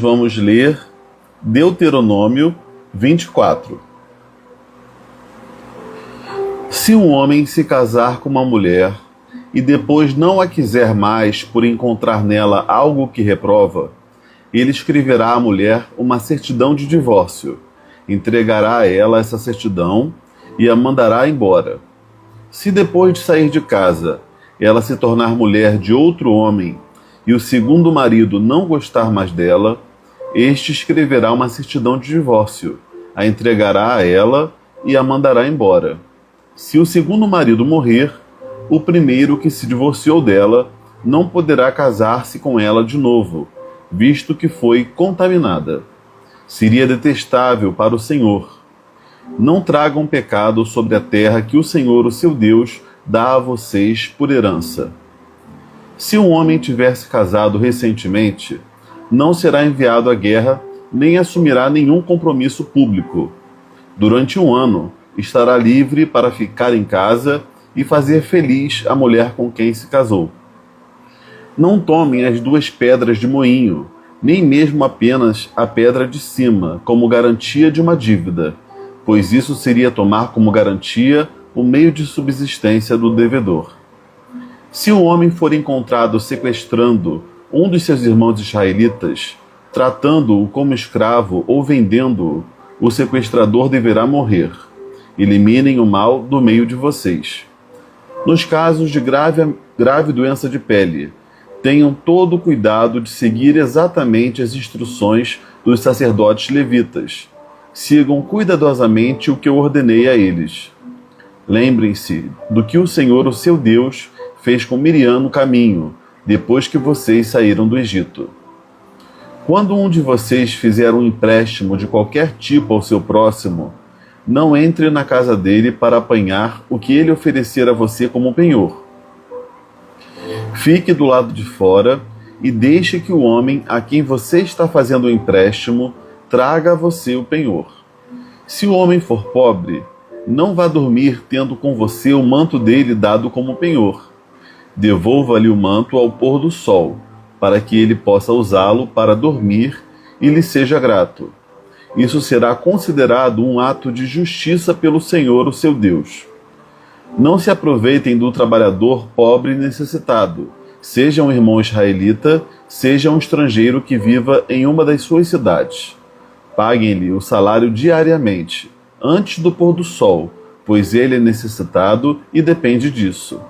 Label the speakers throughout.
Speaker 1: vamos ler Deuteronômio 24. Se um homem se casar com uma mulher e depois não a quiser mais por encontrar nela algo que reprova, ele escreverá à mulher uma certidão de divórcio, entregará a ela essa certidão e a mandará embora. Se depois de sair de casa ela se tornar mulher de outro homem e o segundo marido não gostar mais dela, este escreverá uma certidão de divórcio, a entregará a ela e a mandará embora. Se o segundo marido morrer, o primeiro que se divorciou dela não poderá casar-se com ela de novo, visto que foi contaminada. Seria detestável para o Senhor. Não tragam pecado sobre a terra que o Senhor, o seu Deus, dá a vocês por herança. Se um homem tiver se casado recentemente, não será enviado à guerra, nem assumirá nenhum compromisso público. Durante 1 ano, estará livre para ficar em casa e fazer feliz a mulher com quem se casou. Não tomem as 2 pedras de moinho, nem mesmo apenas a pedra de cima, como garantia de uma dívida, pois isso seria tomar como garantia o meio de subsistência do devedor. Se um homem for encontrado sequestrando um dos seus irmãos israelitas, tratando-o como escravo ou vendendo-o, o sequestrador deverá morrer. Eliminem o mal do meio de vocês. Nos casos de grave doença de pele, tenham todo o cuidado de seguir exatamente as instruções dos sacerdotes levitas. Sigam cuidadosamente o que eu ordenei a eles. Lembrem-se do que o Senhor, o seu Deus, fez com Miriam no caminho, depois que vocês saíram do Egito. Quando um de vocês fizer um empréstimo de qualquer tipo ao seu próximo, não entre na casa dele para apanhar o que ele oferecer a você como penhor. Fique do lado de fora e deixe que o homem a quem você está fazendo o empréstimo traga a você o penhor. Se o homem for pobre, não vá dormir tendo com você o manto dele dado como penhor. Devolva-lhe o manto ao pôr do sol, para que ele possa usá-lo para dormir e lhe seja grato. Isso será considerado um ato de justiça pelo Senhor, o seu Deus. Não se aproveitem do trabalhador pobre e necessitado, seja um irmão israelita, seja um estrangeiro que viva em uma das suas cidades. Paguem-lhe o salário diariamente, antes do pôr do sol, pois ele é necessitado e depende disso.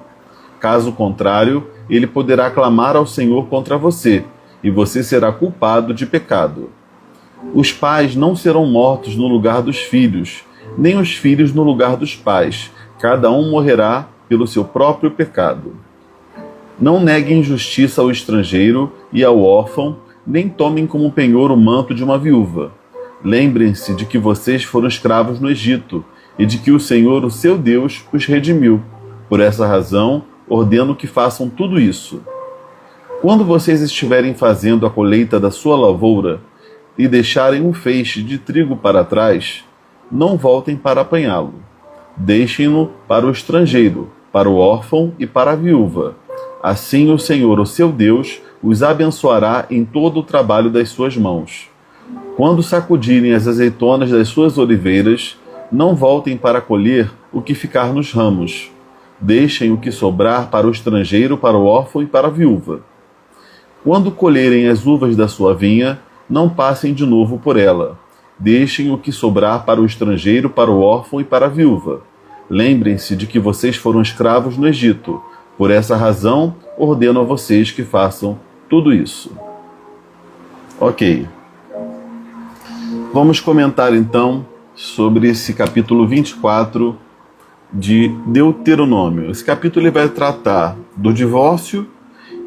Speaker 1: Caso contrário, ele poderá clamar ao Senhor contra você, e você será culpado de pecado. Os pais não serão mortos no lugar dos filhos, nem os filhos no lugar dos pais. Cada um morrerá pelo seu próprio pecado. Não neguem justiça ao estrangeiro e ao órfão, nem tomem como penhor o manto de uma viúva. Lembrem-se de que vocês foram escravos no Egito, e de que o Senhor, o seu Deus, os redimiu. Por essa razão, ordeno que façam tudo isso. Quando vocês estiverem fazendo a colheita da sua lavoura e deixarem um feixe de trigo para trás, não voltem para apanhá-lo. Deixem-no para o estrangeiro, para o órfão e para a viúva. Assim o Senhor, o seu Deus, os abençoará em todo o trabalho das suas mãos. Quando sacudirem as azeitonas das suas oliveiras, não voltem para colher o que ficar nos ramos. Deixem o que sobrar para o estrangeiro, para o órfão e para a viúva. Quando colherem as uvas da sua vinha, não passem de novo por ela. Deixem o que sobrar para o estrangeiro, para o órfão e para a viúva. Lembrem-se de que vocês foram escravos no Egito. Por essa razão, ordeno a vocês que façam tudo isso. Ok. Vamos comentar então sobre esse capítulo 24 de Deuteronômio. Esse capítulo ele vai tratar do divórcio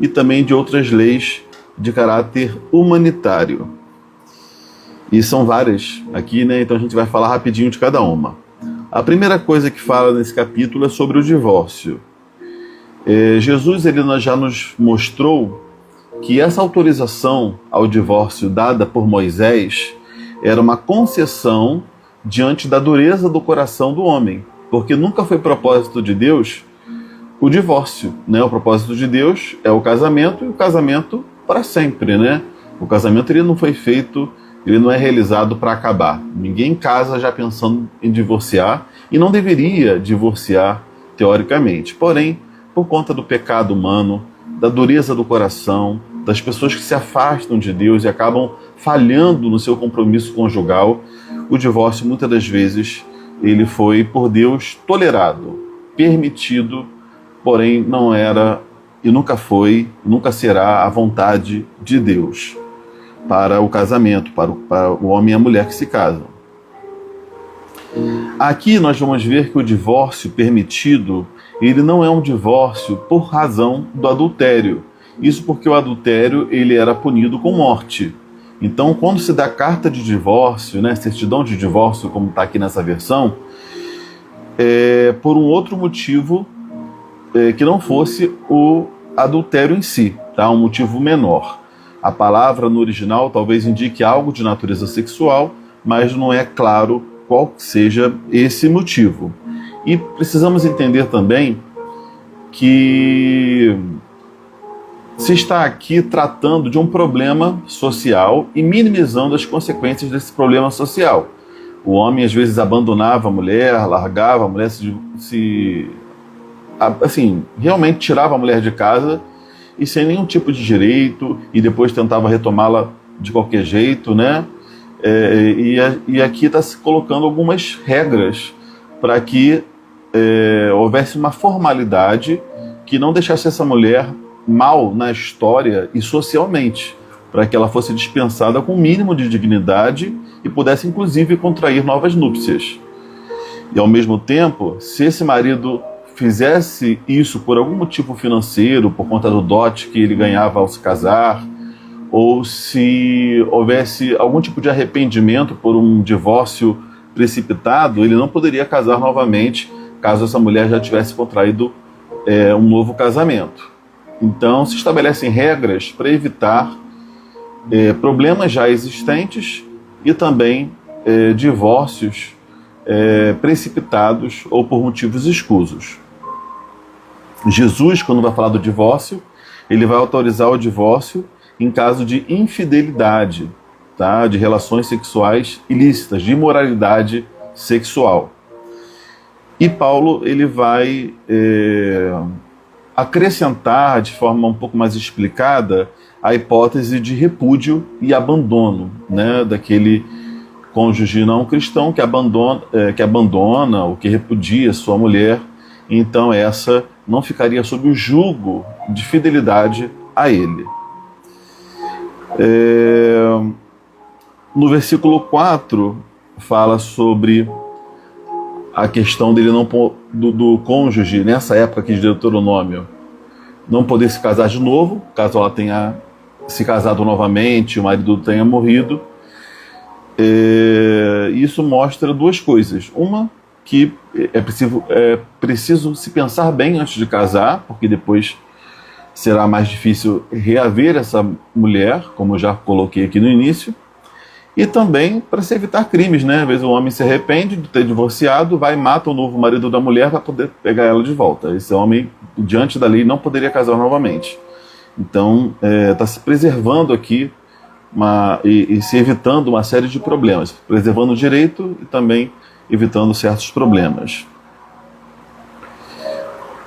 Speaker 1: e também de outras leis de caráter humanitário. E são várias aqui, né? Então a gente vai falar rapidinho de cada uma. A primeira coisa que fala nesse capítulo é sobre o divórcio. Jesus ele já nos mostrou que essa autorização ao divórcio dada por Moisés era uma concessão diante da dureza do coração do homem, porque nunca foi propósito de Deus o divórcio, né? O propósito de Deus é o casamento, e o casamento para sempre, né? O casamento ele não foi feito, ele não é realizado para acabar. Ninguém casa já pensando em divorciar e não deveria divorciar teoricamente. Porém, por conta do pecado humano, da dureza do coração, das pessoas que se afastam de Deus e acabam falhando no seu compromisso conjugal, o divórcio muitas das vezes ele foi por Deus tolerado, permitido, porém não era e nunca foi, nunca será a vontade de Deus para o casamento, para o homem e a mulher que se casam. Aqui nós vamos ver que o divórcio permitido, ele não é um divórcio por razão do adultério. Isso porque o adultério ele era punido com morte. Então, quando se dá carta de divórcio, né, certidão de divórcio, como está aqui nessa versão, é por um outro motivo que não fosse o adultério em si, tá? Um motivo menor. A palavra no original talvez indique algo de natureza sexual, mas não é claro qual seja esse motivo. E precisamos entender também que se está aqui tratando de um problema social e minimizando as consequências desse problema social. O homem às vezes abandonava a mulher, largava a mulher, realmente tirava a mulher de casa e sem nenhum tipo de direito, e depois tentava retomá-la de qualquer jeito, né? E aqui está se colocando algumas regras para que houvesse uma formalidade que não deixasse essa mulher mal na história e socialmente, para que ela fosse dispensada com o mínimo de dignidade e pudesse inclusive contrair novas núpcias. E ao mesmo tempo, se esse marido fizesse isso por algum motivo financeiro, por conta do dote que ele ganhava ao se casar, ou se houvesse algum tipo de arrependimento por um divórcio precipitado, ele não poderia casar novamente caso essa mulher já tivesse contraído um novo casamento. Então se estabelecem regras para evitar problemas já existentes e também divórcios precipitados ou por motivos escusos. Jesus, quando vai falar do divórcio, ele vai autorizar o divórcio em caso de infidelidade, tá? De relações sexuais ilícitas, de imoralidade sexual. E Paulo ele vai acrescentar de forma um pouco mais explicada a hipótese de repúdio e abandono, né? Daquele cônjuge não cristão que abandona ou que repudia sua mulher. Então essa não ficaria sob o jugo de fidelidade a ele. No versículo 4 fala sobre a questão dele do cônjuge, nessa época aqui de Deuteronômio, não poder se casar de novo, caso ela tenha se casado novamente, o marido tenha morrido. Isso mostra duas coisas. Uma, que é preciso se pensar bem antes de casar, porque depois será mais difícil reaver essa mulher, como eu já coloquei aqui no início, e também para se evitar crimes, né? Às vezes o homem se arrepende de ter divorciado, vai e mata o novo marido da mulher para poder pegar ela de volta. Esse homem, diante da lei, não poderia casar novamente. Então, está se preservando aqui e se evitando uma série de problemas, preservando o direito e também evitando certos problemas.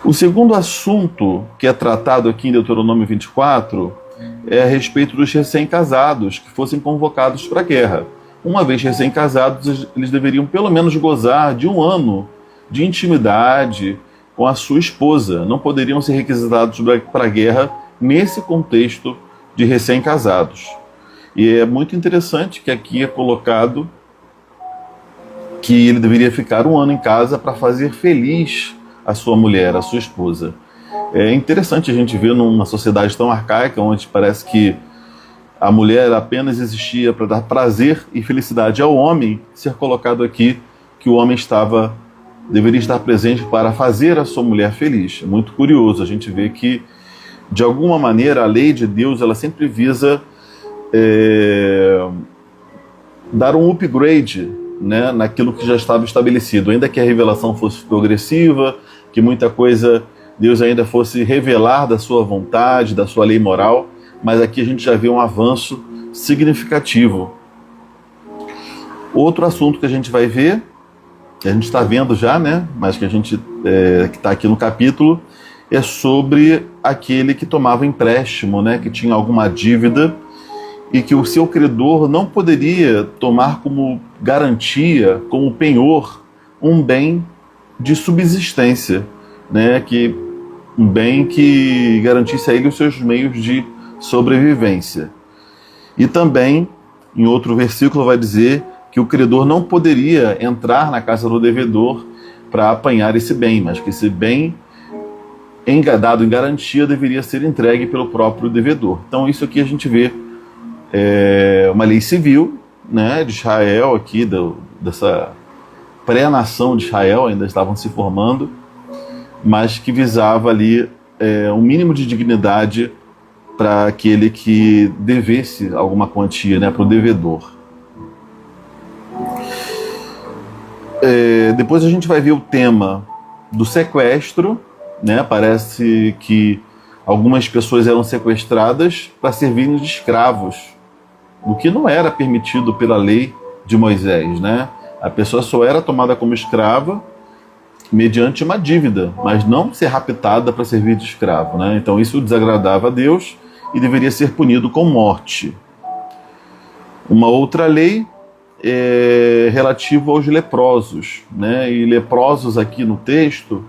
Speaker 1: O segundo assunto que é tratado aqui em Deuteronômio 24 é a respeito dos recém-casados que fossem convocados para a guerra. Uma vez recém-casados, eles deveriam pelo menos gozar de 1 ano de intimidade com a sua esposa. Não poderiam ser requisitados para a guerra nesse contexto de recém-casados. E é muito interessante que aqui é colocado que ele deveria ficar 1 ano em casa para fazer feliz a sua mulher, a sua esposa. É interessante a gente ver numa sociedade tão arcaica, onde parece que a mulher apenas existia para dar prazer e felicidade ao homem, ser colocado aqui que o homem deveria estar presente para fazer a sua mulher feliz. É muito curioso a gente ver que, de alguma maneira, a lei de Deus ela sempre visa dar um upgrade, né, naquilo que já estava estabelecido, ainda que a revelação fosse progressiva, que muita coisa Deus ainda fosse revelar da sua vontade, da sua lei moral, mas aqui a gente já vê um avanço significativo. Outro assunto que a gente vai ver, que a gente está vendo já, né, mas que a gente que está aqui no capítulo, é sobre aquele que tomava empréstimo, né, que tinha alguma dívida e que o seu credor não poderia tomar como garantia, como penhor, um bem de subsistência, né, um bem que garantisse a ele os seus meios de sobrevivência. E também, em outro versículo, vai dizer que o credor não poderia entrar na casa do devedor para apanhar esse bem, mas que esse bem, dado em garantia, deveria ser entregue pelo próprio devedor. Então, isso aqui a gente vê uma lei civil, né, de Israel, aqui, dessa pré-nação de Israel, ainda estavam se formando, mas que visava ali um mínimo de dignidade para aquele que devesse alguma quantia, né, para o devedor. Depois a gente vai ver o tema do sequestro, né? Parece que algumas pessoas eram sequestradas para servirem de escravos, o que não era permitido pela lei de Moisés, né? A pessoa só era tomada como escrava mediante uma dívida, mas não ser raptada para servir de escravo, né? Então isso desagradava a Deus e deveria ser punido com morte. Uma outra lei é relativa aos leprosos, né? E leprosos aqui no texto,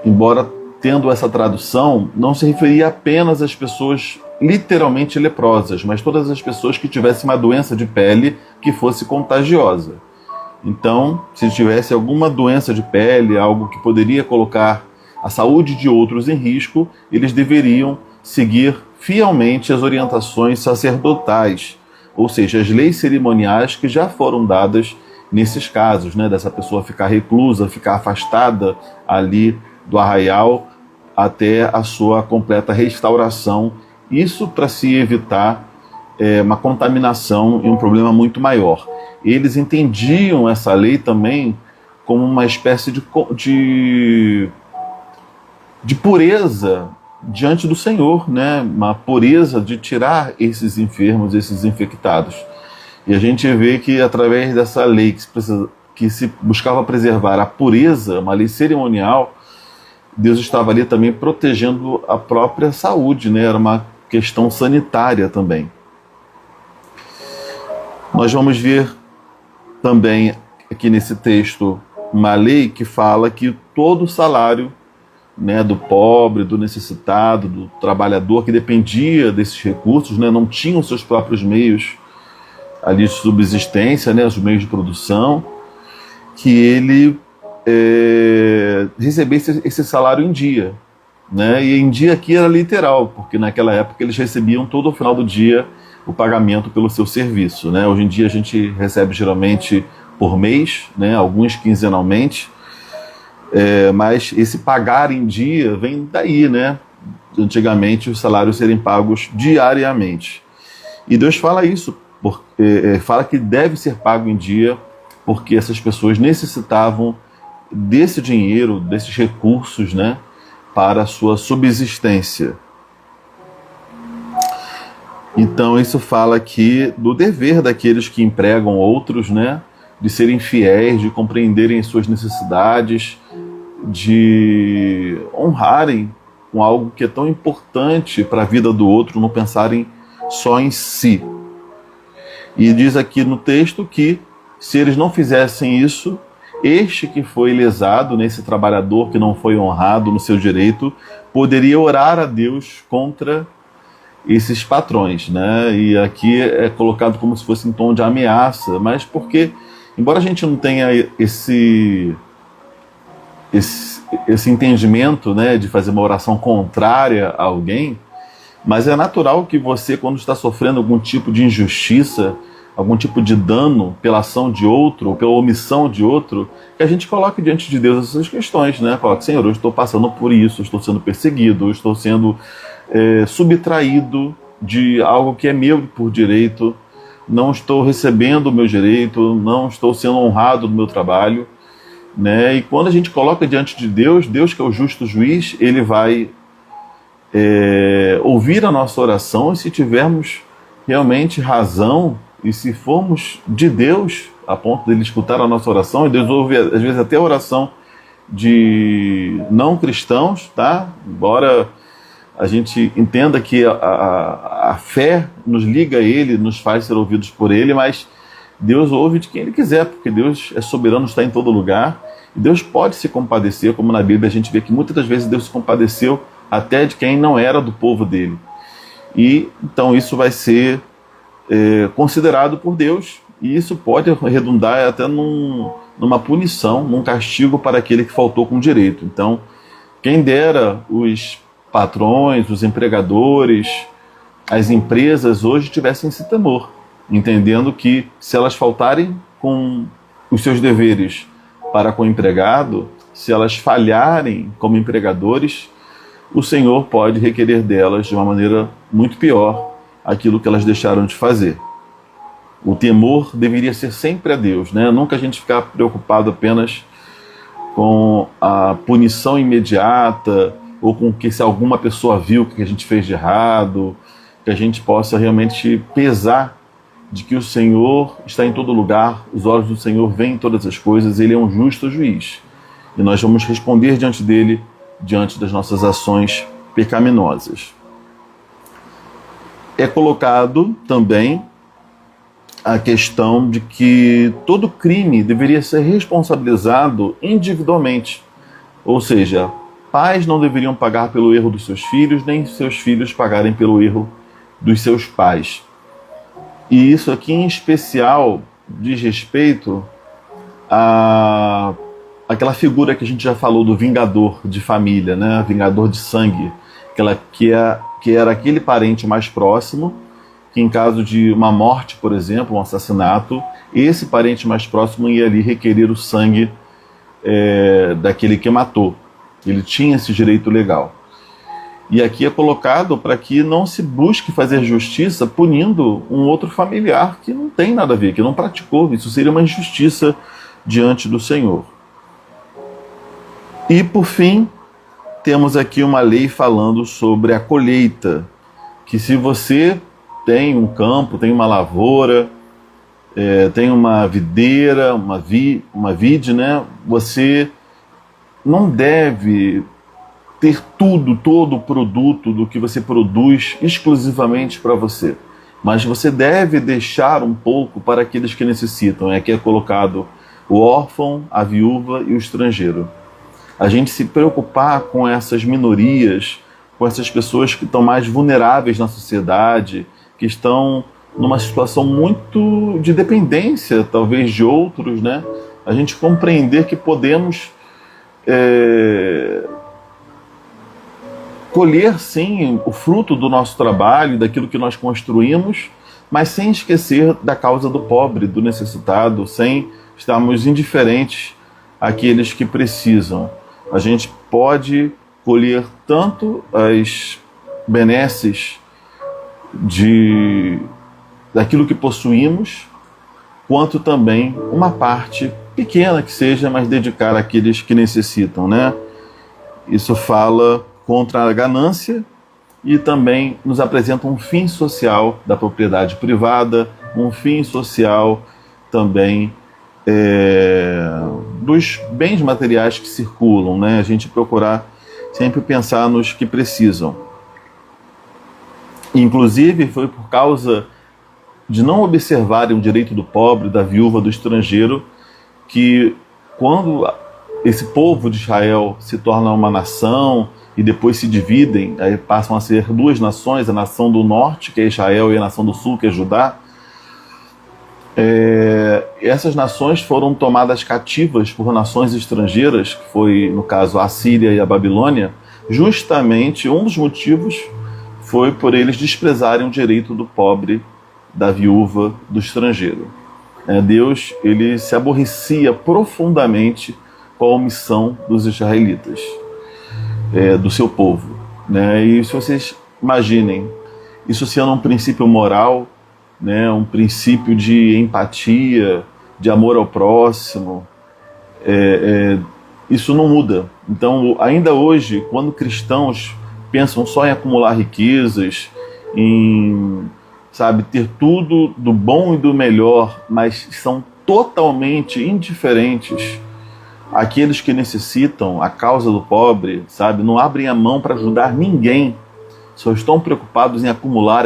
Speaker 1: embora tendo essa tradução, não se referia apenas às pessoas literalmente leprosas, mas todas as pessoas que tivessem uma doença de pele que fosse contagiosa. Então, se tivesse alguma doença de pele, algo que poderia colocar a saúde de outros em risco, eles deveriam seguir fielmente as orientações sacerdotais, ou seja, as leis cerimoniais que já foram dadas nesses casos, né, dessa pessoa ficar reclusa, ficar afastada ali do arraial até a sua completa restauração. Isso para se evitar uma contaminação e um problema muito maior. Eles entendiam essa lei também como uma espécie de pureza diante do Senhor, né? Uma pureza de tirar esses enfermos, esses infectados. E a gente vê que através dessa lei que se buscava preservar a pureza, uma lei cerimonial, Deus estava ali também protegendo a própria saúde, né? Era uma questão sanitária também. Nós vamos ver também aqui nesse texto uma lei que fala que todo o salário, né, do pobre, do necessitado, do trabalhador que dependia desses recursos, né, não tinham seus próprios meios ali de subsistência, né, os meios de produção, que ele recebesse esse salário em dia, né, e em dia aqui era literal, porque naquela época eles recebiam todo o final do dia o pagamento pelo seu serviço, né. Hoje em dia a gente recebe geralmente por mês, né, alguns quinzenalmente, mas esse pagar em dia vem daí, né? Antigamente os salários serem pagos diariamente. E Deus fala isso, fala que deve ser pago em dia, porque essas pessoas necessitavam desse dinheiro, desses recursos, né, para a sua subsistência. Então isso fala aqui do dever daqueles que empregam outros, né, de serem fiéis, de compreenderem as suas necessidades, de honrarem com algo que é tão importante para a vida do outro, não pensarem só em si. E diz aqui no texto que se eles não fizessem isso, este que foi lesado, nesse trabalhador que não foi honrado no seu direito, poderia orar a Deus contra esses patrões, né? E aqui é colocado como se fosse em tom de ameaça, mas porque, embora a gente não tenha esse entendimento, né, de fazer uma oração contrária a alguém, mas é natural que você, quando está sofrendo algum tipo de injustiça, algum tipo de dano pela ação de outro, ou pela omissão de outro, que a gente coloque diante de Deus essas questões, né? Coloque: Senhor, eu estou passando por isso, eu estou sendo perseguido, eu estou sendo subtraído de algo que é meu por direito, não estou recebendo o meu direito, não estou sendo honrado no meu trabalho, né? E quando a gente coloca diante de Deus, Deus que é o justo juiz, ele vai ouvir a nossa oração, e se tivermos realmente razão, e se formos de Deus, a ponto dele escutar a nossa oração, e Deus ouve às vezes até a oração de não cristãos, tá? Embora a gente entenda que a fé nos liga a Ele, nos faz ser ouvidos por Ele, mas Deus ouve de quem Ele quiser, porque Deus é soberano, está em todo lugar, e Deus pode se compadecer, como na Bíblia a gente vê que muitas das vezes Deus se compadeceu até de quem não era do povo dele. E então isso vai ser considerado por Deus, e isso pode redundar até numa punição, num castigo para aquele que faltou com direito. Então, quem dera os patrões, os empregadores, as empresas hoje tivessem esse temor, entendendo que se elas faltarem com os seus deveres para com o empregado, se elas falharem como empregadores, o Senhor pode requerer delas de uma maneira muito pior aquilo que elas deixaram de fazer. O temor deveria ser sempre a Deus, né? Nunca a gente ficar preocupado apenas com a punição imediata, ou com que se alguma pessoa viu o que a gente fez de errado, que a gente possa realmente pesar de que o Senhor está em todo lugar, os olhos do Senhor veem todas as coisas, Ele é um justo juiz. E nós vamos responder diante dele, diante das nossas ações pecaminosas. É colocado também a questão de que todo crime deveria ser responsabilizado individualmente. Ou seja, pais não deveriam pagar pelo erro dos seus filhos, nem seus filhos pagarem pelo erro dos seus pais. E isso aqui em especial diz respeito àquela figura que a gente já falou do vingador de família, né? Vingador de sangue, que era aquele parente mais próximo, que em caso de uma morte, por exemplo, um assassinato, esse parente mais próximo ia ali requerer o sangue daquele que matou. Ele tinha esse direito legal. E aqui é colocado para que não se busque fazer justiça punindo um outro familiar que não tem nada a ver, que não praticou. Isso seria uma injustiça diante do Senhor. E, por fim, temos aqui uma lei falando sobre a colheita, que se você tem um campo, tem uma lavoura, tem uma videira, uma vide, né? Você não deve ter todo o produto do que você produz exclusivamente para você, mas você deve deixar um pouco para aqueles que necessitam. Aqui é colocado o órfão, a viúva e o estrangeiro. A gente se preocupar com essas minorias, com essas pessoas que estão mais vulneráveis na sociedade, que estão numa situação muito de dependência, talvez, de outros, né? A gente compreender que podemos colher, sim, o fruto do nosso trabalho, daquilo que nós construímos, mas sem esquecer da causa do pobre, do necessitado, sem estarmos indiferentes àqueles que precisam. A gente pode colher tanto as benesses daquilo que possuímos, quanto também uma parte pequena que seja, mas dedicar àqueles que necessitam, né? Isso fala contra a ganância e também nos apresenta um fim social da propriedade privada, um fim social também dos bens materiais que circulam, né? A gente procurar sempre pensar nos que precisam. Inclusive, foi por causa de não observarem o direito do pobre, da viúva, do estrangeiro, que quando esse povo de Israel se torna uma nação e depois se dividem, aí passam a ser duas nações, a nação do norte, que é Israel, e a nação do sul, que é Judá, essas nações foram tomadas cativas por nações estrangeiras, que foi, no caso, a Síria e a Babilônia. Justamente um dos motivos foi por eles desprezarem o direito do pobre, da viúva, do estrangeiro. Deus, ele se aborrecia profundamente com a omissão dos israelitas, do seu povo, né? E se vocês imaginem, isso sendo um princípio moral, né, um princípio de empatia, de amor ao próximo, isso não muda. Então, ainda hoje, quando cristãos pensam só em acumular riquezas, em sabe, ter tudo do bom e do melhor, mas são totalmente indiferentes àqueles que necessitam, a causa do pobre, sabe, não abrem a mão para ajudar ninguém, só estão preocupados em acumular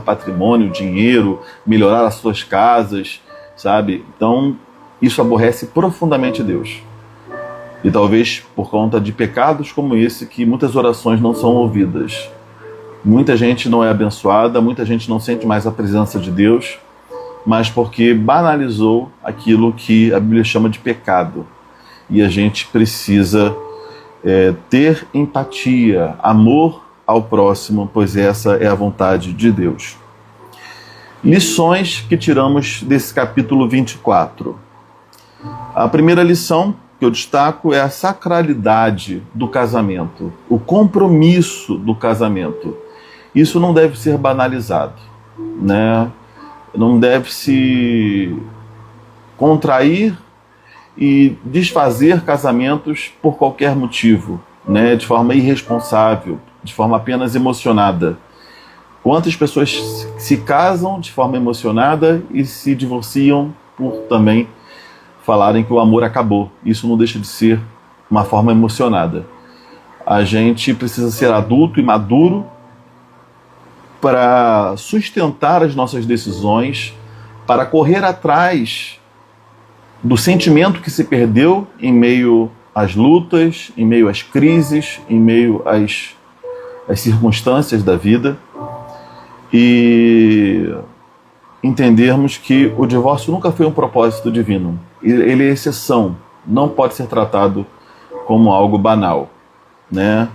Speaker 1: patrimônio, dinheiro, melhorar as suas casas, sabe? Então, isso aborrece profundamente Deus. E talvez por conta de pecados como esse que muitas orações não são ouvidas. Muita gente não é abençoada, muita gente não sente mais a presença de Deus, mas porque banalizou aquilo que a Bíblia chama de pecado. E a gente precisa ter empatia, amor ao próximo, pois essa é a vontade de Deus. Lições que tiramos desse capítulo 24. A primeira lição que eu destaco é a sacralidade do casamento, o compromisso do casamento. Isso não deve ser banalizado, né? Não deve se contrair e desfazer casamentos por qualquer motivo, né? De forma irresponsável, de forma apenas emocionada. Quantas pessoas se casam de forma emocionada e se divorciam por também falarem que o amor acabou. Isso não deixa de ser uma forma emocionada. A gente precisa ser adulto e maduro para sustentar as nossas decisões, para correr atrás do sentimento que se perdeu em meio às lutas, em meio às crises, em meio às circunstâncias da vida, e entendermos que o divórcio nunca foi um propósito divino. Ele é exceção, não pode ser tratado como algo banal, né?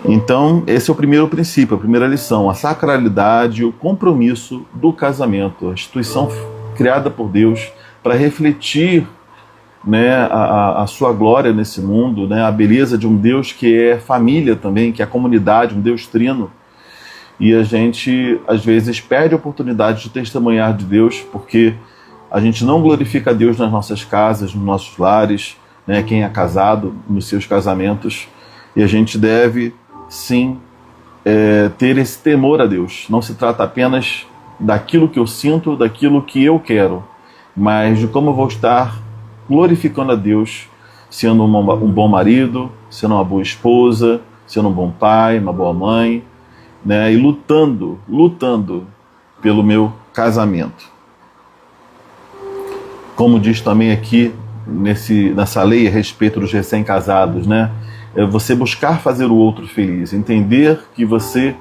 Speaker 1: Então, esse é o primeiro princípio, a primeira lição, a sacralidade, o compromisso do casamento, a instituição criada por Deus para refletir, né, a sua glória nesse mundo, né, a beleza de um Deus que é família também, que é a comunidade, um Deus trino. E a gente, às vezes, perde a oportunidade de testemunhar de Deus porque a gente não glorifica a Deus nas nossas casas, nos nossos lares, né, quem é casado, nos seus casamentos. E a gente deve, sim, ter esse temor a Deus. Não se trata apenas daquilo que eu sinto, daquilo que eu quero, mas de como eu vou estar glorificando a Deus, sendo um bom marido, sendo uma boa esposa, sendo um bom pai, uma boa mãe, né, e lutando pelo meu casamento. Como diz também aqui nessa lei a respeito dos recém-casados, né, é você buscar fazer o outro feliz, entender que você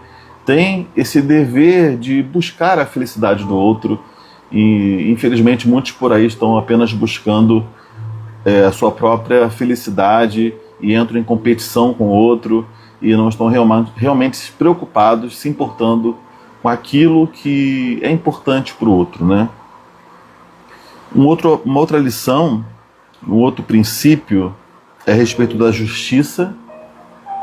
Speaker 1: tem esse dever de buscar a felicidade do outro. E infelizmente muitos por aí estão apenas buscando a sua própria felicidade e entram em competição com o outro e não estão realmente preocupados, se importando com aquilo que é importante para o outro, né? Uma outra lição, um outro princípio é a respeito da justiça,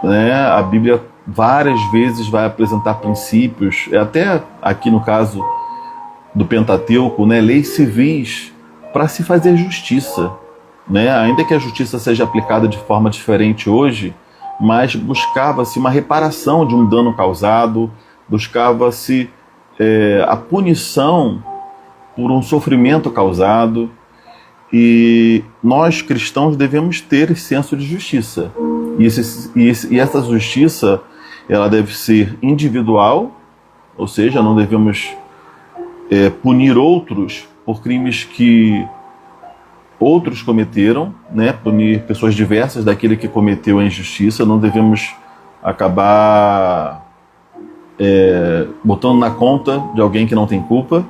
Speaker 1: né? A Bíblia várias vezes vai apresentar princípios, até aqui no caso do Pentateuco, né, leis civis para se fazer justiça, né? Ainda que a justiça seja aplicada de forma diferente hoje, mas buscava-se uma reparação de um dano causado, buscava-se a punição por um sofrimento causado, e nós cristãos devemos ter esse senso de justiça. E essa justiça, ela deve ser individual, ou seja, não devemos punir outros por crimes que outros cometeram, né? Punir pessoas diversas daquele que cometeu a injustiça. Não devemos acabar botando na conta de alguém que não tem culpa.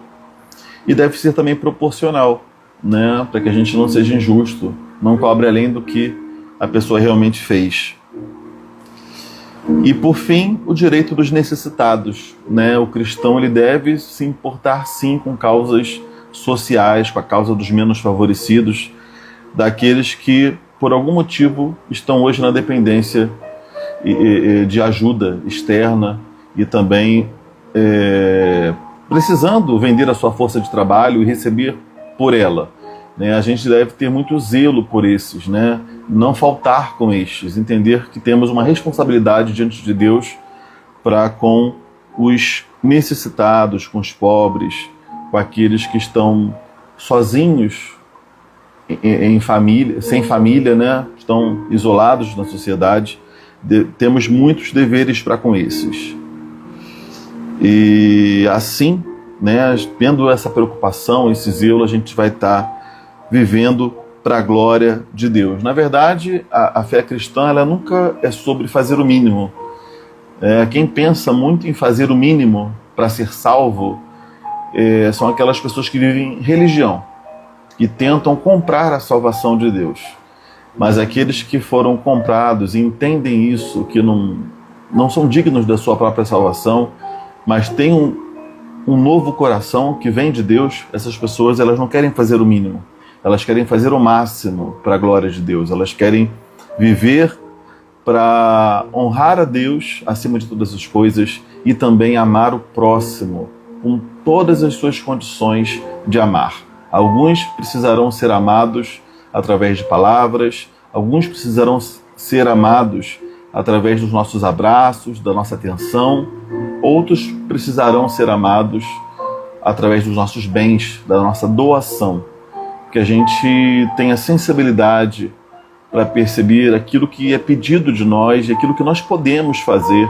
Speaker 1: E deve ser também proporcional, né? Para que a gente não seja injusto, não cobre além do que a pessoa realmente fez. E por fim, o direito dos necessitados, né? O cristão ele deve se importar sim com causas sociais, com a causa dos menos favorecidos, daqueles que por algum motivo estão hoje na dependência de ajuda externa e também precisando vender a sua força de trabalho e receber por ela, né? A gente deve ter muito zelo por esses, né? Não faltar com estes, entender que temos uma responsabilidade diante de Deus para com os necessitados, com os pobres, com aqueles que estão sozinhos em família, sem família, né? Estão isolados na sociedade. Temos muitos deveres para com esses. E assim, né, tendo essa preocupação, esse zelo, a gente vai estar vivendo para a glória de Deus. Na verdade, a fé cristã, ela nunca é sobre fazer o mínimo. Quem pensa muito em fazer o mínimo para ser salvo são aquelas pessoas que vivem religião e tentam comprar a salvação de Deus. Mas aqueles que foram comprados e entendem isso, que não são dignos da sua própria salvação, mas têm um novo coração que vem de Deus, essas pessoas, elas não querem fazer o mínimo, elas querem fazer o máximo para a glória de Deus, elas querem viver para honrar a Deus acima de todas as coisas e também amar o próximo com todas as suas condições de amar. Alguns precisarão ser amados através de palavras, alguns precisarão ser amados através dos nossos abraços, da nossa atenção, outros precisarão ser amados através dos nossos bens, da nossa doação, que a gente tenha sensibilidade para perceber aquilo que é pedido de nós e aquilo que nós podemos fazer.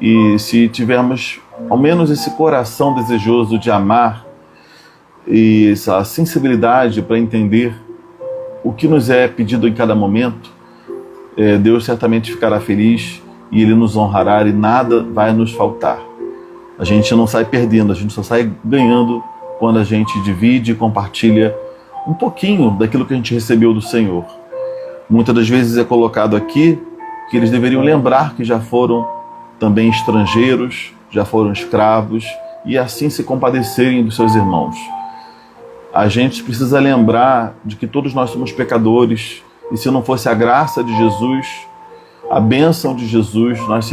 Speaker 1: E se tivermos ao menos esse coração desejoso de amar e essa sensibilidade para entender o que nos é pedido em cada momento, Deus certamente ficará feliz e Ele nos honrará e nada vai nos faltar. A gente não sai perdendo, a gente só sai ganhando quando a gente divide e compartilha um pouquinho daquilo que a gente recebeu do Senhor. Muitas das vezes é colocado aqui que eles deveriam lembrar que já foram também estrangeiros, já foram escravos, e assim se compadecerem dos seus irmãos. A gente precisa lembrar de que todos nós somos pecadores, e se não fosse a graça de Jesus, a bênção de Jesus, nós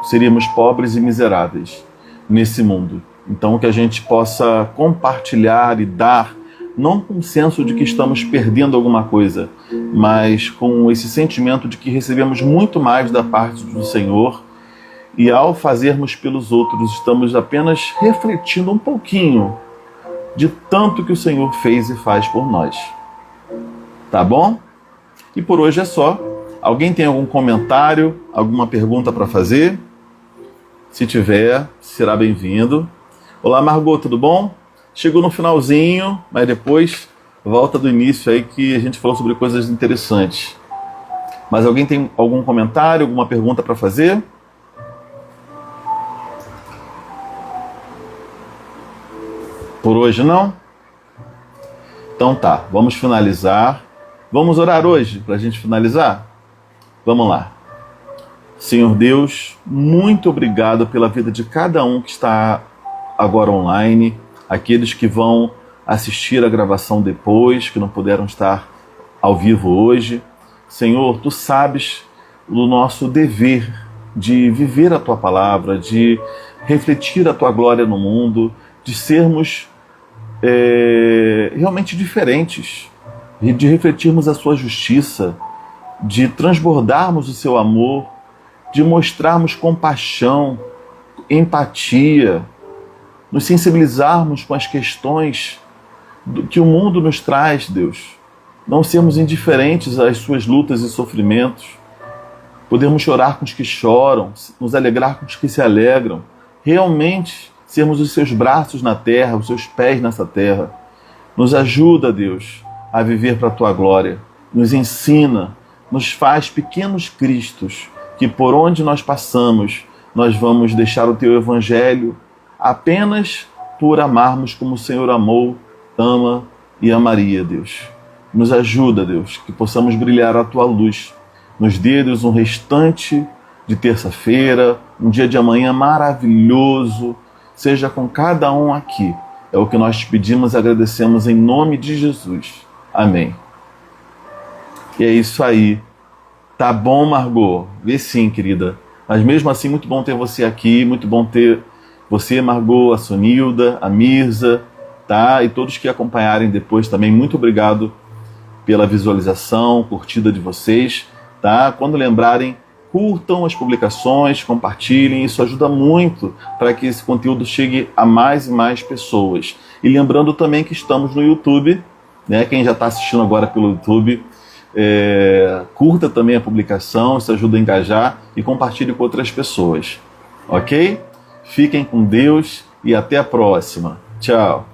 Speaker 1: seríamos pobres e miseráveis nesse mundo. Então que a gente possa compartilhar e dar, não com o senso de que estamos perdendo alguma coisa, mas com esse sentimento de que recebemos muito mais da parte do Senhor, e ao fazermos pelos outros, estamos apenas refletindo um pouquinho de tanto que o Senhor fez e faz por nós. Tá bom? E por hoje é só. Alguém tem algum comentário, alguma pergunta para fazer? Se tiver, será bem-vindo. Olá, Margot, tudo bom? Chegou no finalzinho, mas depois volta do início aí que a gente falou sobre coisas interessantes. Mas alguém tem algum comentário, alguma pergunta para fazer? Por hoje não? Então tá, vamos finalizar. Vamos orar hoje para a gente finalizar? Vamos lá. Senhor Deus, muito obrigado pela vida de cada um que está agora online, aqueles que vão assistir a gravação depois, que não puderam estar ao vivo hoje. Senhor, Tu sabes o nosso dever de viver a Tua palavra, de refletir a Tua glória no mundo, de sermos realmente diferentes, de refletirmos a Sua justiça, de transbordarmos o Seu amor, de mostrarmos compaixão, empatia, nos sensibilizarmos com as questões que o mundo nos traz, Deus. Não sermos indiferentes às Suas lutas e sofrimentos. Podermos chorar com os que choram, nos alegrar com os que se alegram. Realmente sermos os Seus braços na terra, os Seus pés nessa terra. Nos ajuda, Deus, a viver para a Tua glória. Nos ensina, nos faz pequenos cristos, que por onde nós passamos, nós vamos deixar o Teu Evangelho apenas por amarmos como o Senhor amou, ama e amaria, Deus. Nos ajuda, Deus, que possamos brilhar a Tua luz. Nos dê, Deus, um restante de terça-feira, um dia de amanhã maravilhoso, seja com cada um aqui. É o que nós te pedimos e agradecemos em nome de Jesus. Amém. E é isso aí. Tá bom, Margot? Vê sim, querida. Mas mesmo assim, muito bom ter você aqui, muito bom ter você, Margot, a Sonilda, a Mirza, tá? E todos que acompanharem depois também, muito obrigado pela visualização, curtida de vocês, tá? Quando lembrarem, curtam as publicações, compartilhem, isso ajuda muito para que esse conteúdo chegue a mais e mais pessoas. E lembrando também que estamos no YouTube, né? Quem já está assistindo agora pelo YouTube, curta também a publicação, isso ajuda a engajar e compartilhe com outras pessoas. Ok? Fiquem com Deus e até a próxima. Tchau!